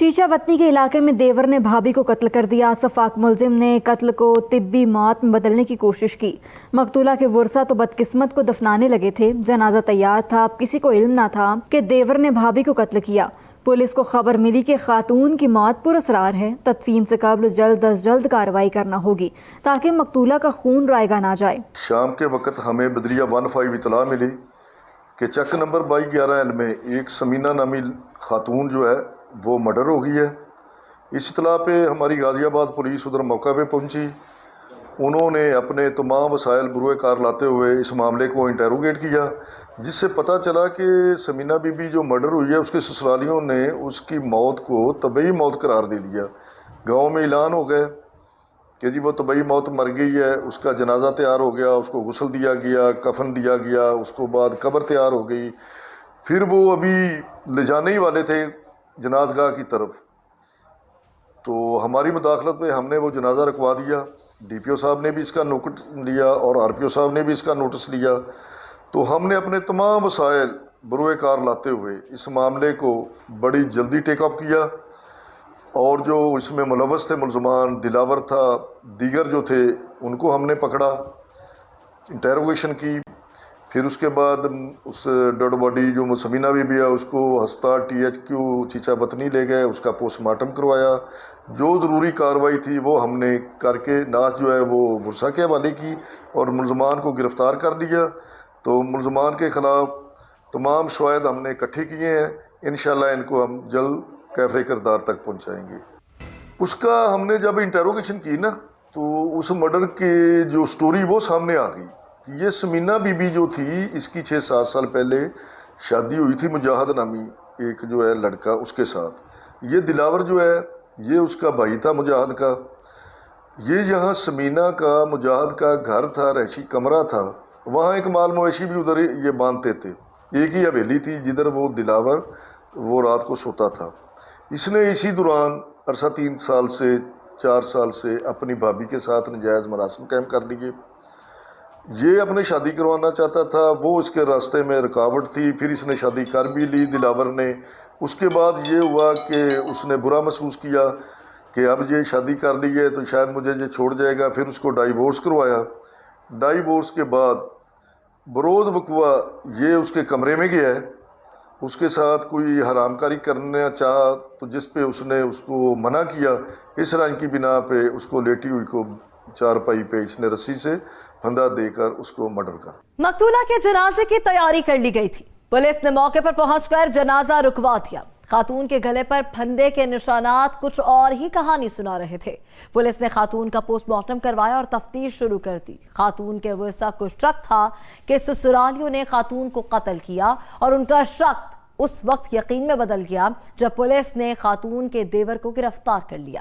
टीशा वतनी के इलाके में देवर ने भाभी को कत्ल कर दिया। सफाक मुलजिम ने कत्ल को तिब्बी मौत में बदलने की कोशिश की। मकतूला के वर्सा तो बदकिस्मत को दफनाने लगे थे। जनाजा तैयार था, अब किसी को इल्म ना था कि देवर ने भाभी को कत्ल किया। पुलिस को खबर मिली कि खातून की मौत पुरअसरार है। तदफीन से कबल जल्द अज जल्द कार्रवाई करना होगी ताकि मकतूला का खून रायगा ना जाए। शाम के वक्त हमें बदरिया 15 इतला मिली कि चक नंबर 2211L में एक समीना नामी खातून जो है वो मर्डर हो गई है। इस इतला पे हमारी गाज़ियाबाद पुलिस उधर मौका पे पहुंची। उन्होंने अपने तमाम वसाइल बुरुए कार लाते हुए इस मामले को इंटेरोगेट किया, जिससे पता चला कि समीना बीबी जो मर्डर हुई है उसके ससुरालियों ने उसकी मौत को तबई मौत करार दे दिया। गांव में ऐलान हो गया कि जी वो तबई मौत मर गई है। उसका जनाजा तैयार हो गया, उसको गुस्ल दिया गया, कफन दिया गया, उसको बाद कब्र तैयार हो गई। फिर वो अभी ले जाने ही वाले थे जनाजगाह की तरफ, तो हमारी मुदाखलत में हमने वो जनाजा रखवा दिया। DPO साहब ने भी इसका नोटिस लिया और RPO साहब ने भी इसका नोटिस लिया। तो हमने अपने तमाम वसाइल बरुए कार लाते हुए इस मामले को बड़ी जल्दी टेक अप किया और जो इसमें मुलव्वस थे मुलजमान, दिलावर था, दीगर जो थे उनको हमने पकड़ा, इंटेरोगेशन की। फिर उसके बाद उस डेड बॉडी जो समीना बीबी है उसको अस्पताल THQ चीचा वतनी ले गए, उसका पोस्टमार्टम करवाया। जो ज़रूरी कार्रवाई थी वो हमने करके नाश जो है वो वर्सा के हवाले की और मुलजमान को गिरफ़्तार कर लिया। तो मुलजमान के ख़िलाफ़ तमाम शवाहिद हमने इकट्ठे किए हैं। इंशाल्लाह इनको हम जल्द कैफ़े किरदार तक पहुँचाएँगे। उसका हमने जब इंटेरोगेशन की ना तो उस मर्डर की जो स्टोरी वो सामने आ गई। ये समीना बीबी जो थी इसकी 6-7 साल पहले शादी हुई थी मुजाहिद नामी एक जो है लड़का उसके साथ। ये दिलावर जो है ये उसका भाई था मुजाहिद का। ये यहाँ समीना का मुजाहिद का घर था, रहशी कमरा था, वहाँ एक माल मवेशी भी उधर ये बांधते थे। एक ही हवेली थी जिधर वो दिलावर वो रात को सोता था। इसने इसी दौरान अरसा 3 साल से 4 साल से अपनी भाभी के साथ नजायज़ मरासम कायम कर लिए। ये अपने शादी करवाना चाहता था, वो इसके रास्ते में रुकावट थी। फिर इसने शादी कर भी ली दिलावर ने। उसके बाद ये हुआ कि उसने बुरा महसूस किया कि अब ये शादी कर ली है तो शायद मुझे ये छोड़ जाएगा। फिर उसको डाइवोर्स करवाया। डाइवोर्स के बाद बरोज़ वक़्वा ये उसके कमरे में गया है, उसके साथ कोई हरामकारी करना चाहा तो जिस पे उसने उसको मना किया। इस रंज की बिना पे उसको लेटी हुई को चारपाई पे इसने रस्सी से फंदा देकर उसको मर्डर कर। मकतूला के जनाजे की तैयारी कर ली गई थी। पुलिस ने मौके पर पहुंचकर जनाजा रुकवा दिया। खातून के गले पर फंदे के निशानात कुछ और ही कहानी सुना रहे थे। पुलिस ने खातून का पोस्टमार्टम करवाया और तफ्तीश शुरू कर दी। खातून के वर्सा को शक था कि ससुरालियों ने खातून को कत्ल किया और उनका शक उस वक्त यकीन में बदल गया जब पुलिस ने खातून के देवर को गिरफ्तार कर लिया।